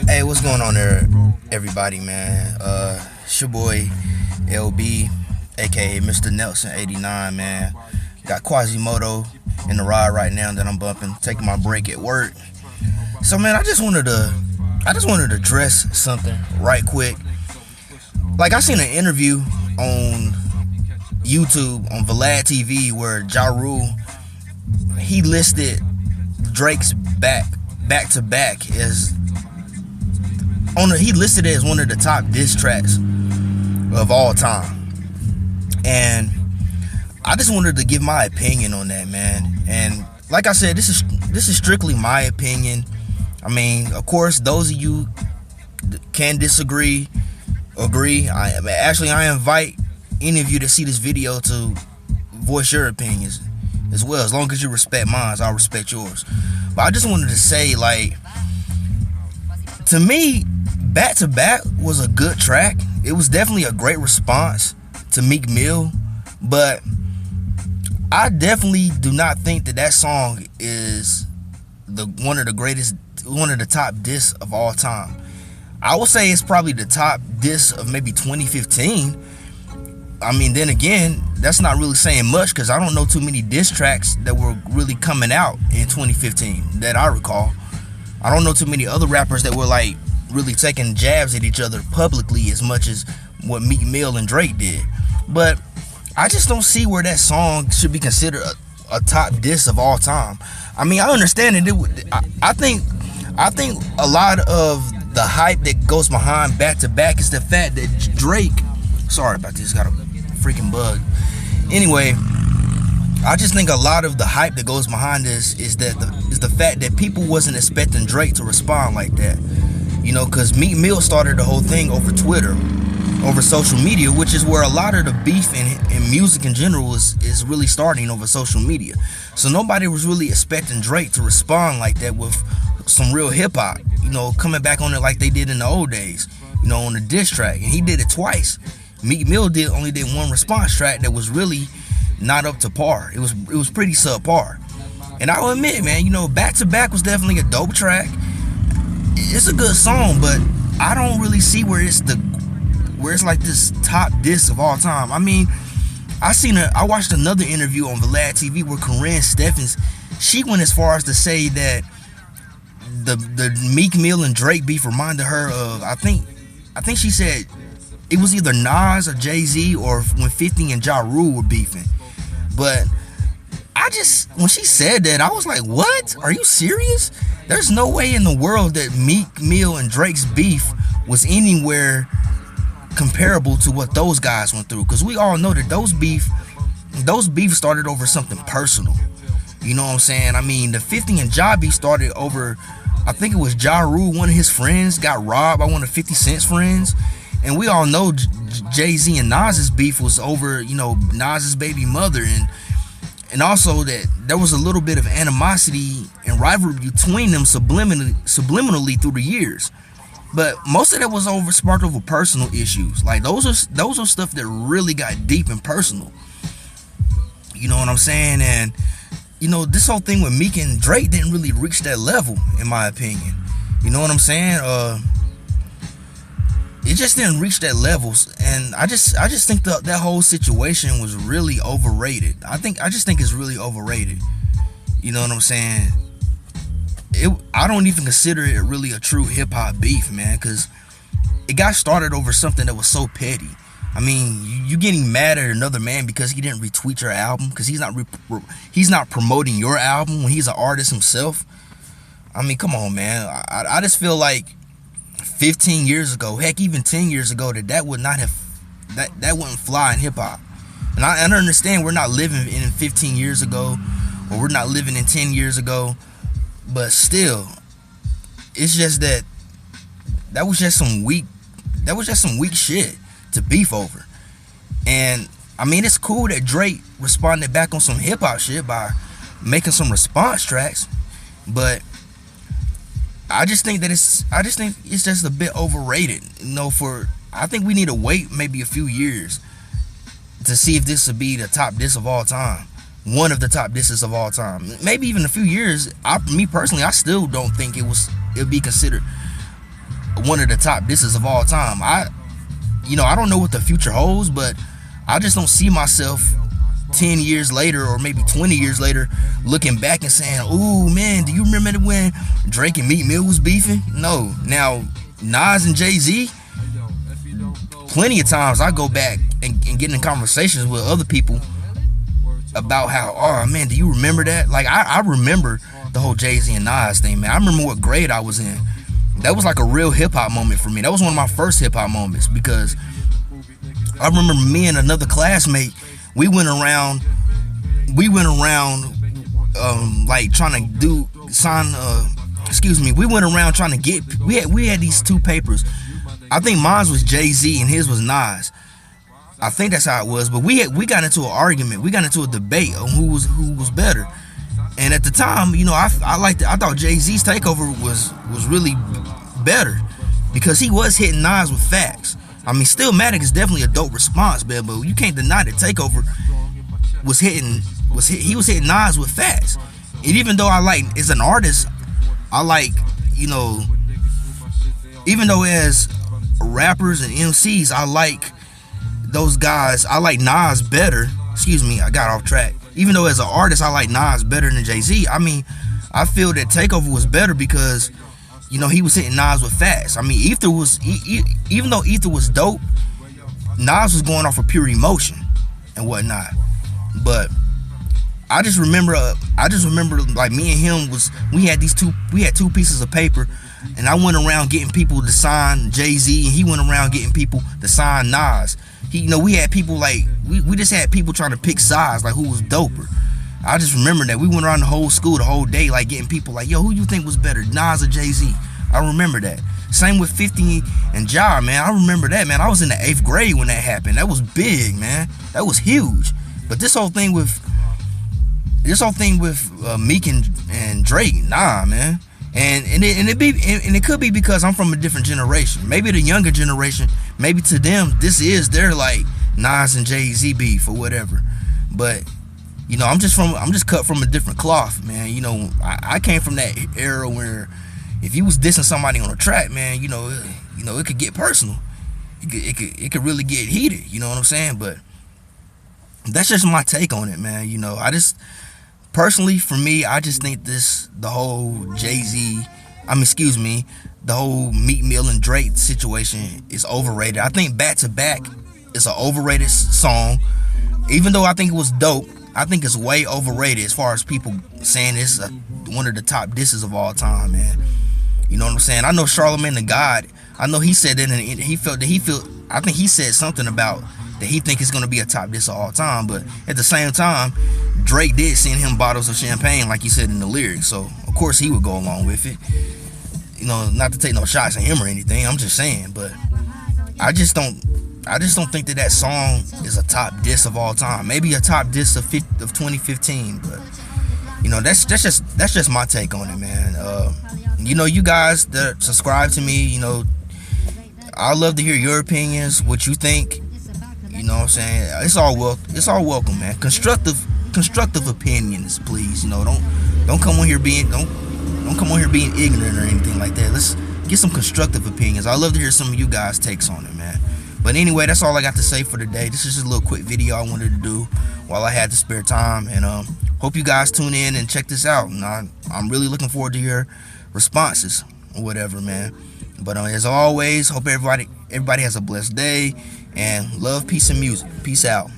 Hey, what's going on there, everybody, man? It's your boy LB, aka Mr. Nelson 89, man. Got Quasimodo in the ride right now that I'm bumping, taking my break at work. So, man, I just wanted to address something right quick. Like, I seen an interview on YouTube on Vlad TV where Ja Rule, he listed Drake's back to back as he listed it as one of the top diss tracks of all time. And I just wanted to give my opinion on that, man. And like I said, this is strictly my opinion. I mean, of course, those of you can disagree, agree. I invite any of you to see this video to voice your opinions as well. As long as you respect mine, I'll respect yours. But I just wanted to say, like, to me, Back to Back was a good track. It was definitely a great response to Meek Mill, but I definitely do not think that song is one of the top diss of all time. I would say it's probably the top diss of maybe 2015. I mean, then again, that's not really saying much because I don't know too many diss tracks that were really coming out in 2015 that I recall. I don't know too many other rappers that were like really taking jabs at each other publicly as much as what Meek Mill and Drake did. But I just don't see where that song should be considered a top diss of all time. I mean, I understand it. I think a lot of the hype that goes behind Back to Back is the fact that Drake. Sorry about this. Got a freaking bug. Anyway, I just think a lot of the hype that goes behind this is the fact that people wasn't expecting Drake to respond like that. You know, because Meek Mill started the whole thing over Twitter, over social media, which is where a lot of the beef in music in general is really starting, over social media. So nobody was really expecting Drake to respond like that with some real hip hop, you know, coming back on it like they did in the old days, you know, on the diss track. And he did it twice. Meek Mill only did one response track that was really not up to par. It was pretty subpar. And I'll admit, man, you know, Back to Back was definitely a dope track. It's a good song, but I don't really see where it's like this top diss of all time. I mean, I watched another interview on Vlad TV where Corinne Steffens, she went as far as to say that the Meek Mill and Drake beef reminded her of, I think she said it was either Nas or Jay-Z or when 50 and Ja Rule were beefing. But when she said that, I was like, what? Are you serious? There's no way in the world that Meek Mill and Drake's beef was anywhere comparable to what those guys went through. Because we all know that those beef started over something personal. You know what I'm saying? I mean, the 50 and Ja beef started over, I think it was Ja Rule, one of his friends got robbed by one of 50 Cent's friends. And we all know Jay-Z and Nas's beef was over, you know, Nas's baby mother, and also that there was a little bit of animosity and rivalry between them subliminally through the years. But most of that was sparked over personal issues. Like those are stuff that really got deep and personal. You know what I'm saying? And you know, this whole thing with Meek and Drake didn't really reach that level, in my opinion. You know what I'm saying? It just didn't reach that level, and I just think that whole situation was really overrated. I just think it's really overrated. You know what I'm saying? I don't even consider it really a true hip hop beef, man, because it got started over something that was so petty. I mean, you getting mad at another man because he didn't retweet your album, because he's not promoting your album when he's an artist himself. I mean, come on, man. I just feel like 15 years ago, heck, even 10 years ago, that wouldn't fly in hip hop. And I understand we're not living in 15 years ago, or we're not living in 10 years ago, but still, it's just that was just some weak shit to beef over. And I mean, it's cool that Drake responded back on some hip hop shit by making some response tracks, but I just think it's just a bit overrated. You know, I think we need to wait maybe a few years to see if this will be the top diss of all time. one of the top disses of all time. Maybe even a few years. Me personally, I still don't think it'd be considered one of the top disses of all time. I don't know what the future holds, but I just don't see myself 10 years later or maybe 20 years later looking back and saying, "Ooh, man, do you remember when Drake and Meek Mill was beefing?" No. Now, Nas and Jay-Z, plenty of times I go back and get in conversations with other people about how, oh man, do you remember that? Like, I remember the whole Jay-Z and Nas thing, man. I remember what grade I was in. That was like a real hip-hop moment for me. That was one of my first hip-hop moments, because I remember me and another classmate, we went around like trying to we went around trying to get, we had these two papers. I think mine was Jay-Z and his was Nas. I think that's how it was. But we got into an argument. We got into a debate on who was better. And at the time, I thought Jay-Z's takeover was really better, because he was hitting Nas with facts. I mean, Stillmatic is definitely a dope response, man, but you can't deny that Takeover was hitting Nas with facts. And even though as an artist, even though as rappers and MCs, I like those guys, I like Nas better. Excuse me, I got off track. Even though as an artist, I like Nas better than Jay-Z. I mean, I feel that Takeover was better because, he was hitting Nas with facts. I mean, even though Ether was dope, Nas was going off of pure emotion and whatnot. But I just remember like me and him we had two pieces of paper, and I went around getting people to sign Jay-Z, and he went around getting people to sign Nas. We had people like, we just had people trying to pick sides, like who was doper. I just remember that we went around the whole school the whole day, like getting people like, yo, who you think was better, Nas or Jay-Z? I remember that. Same with 50 and Ja, man. I remember that, man. I was in the 8th grade when that happened. That was big, man. That was huge. But this whole thing with Meek and Drake, nah, man. And it could be because I'm from a different generation. Maybe the younger generation, maybe to them this is their like Nas and Jay-Z beef or whatever. But I'm just cut from a different cloth, man. I came from that era where if you was dissing somebody on a track, man, it could get personal. It could really get heated. You know what I'm saying? But that's just my take on it, man. I just personally, for me, I just think the whole the whole Meek Mill and Drake situation is overrated. I think Back to Back is an overrated song. Even though I think it was dope, I think it's way overrated as far as people saying it's one of the top disses of all time, man. You know what I'm saying? I know Charlamagne the God, I know he said that, and I think he said something about that he think it's going to be a top diss of all time, but at the same time, Drake did send him bottles of champagne like he said in the lyrics, so of course he would go along with it. Not to take no shots at him or anything, I'm just saying, but I just don't think that song is a top diss of all time. Maybe a top diss of 2015, but that's just my take on it, man. You guys that subscribe to me, I'd love to hear your opinions, what you think. You know what I'm saying? It's all welcome, man. Constructive opinions, please. Don't come on here being ignorant or anything like that. Let's get some constructive opinions. I'd love to hear some of you guys' takes on it, man. But anyway, that's all I got to say for today. This is just a little quick video I wanted to do while I had the spare time, and hope you guys tune in and check this out. And I'm really looking forward to your responses or whatever, man. But as always, hope everybody has a blessed day, and love, peace, and music. Peace out.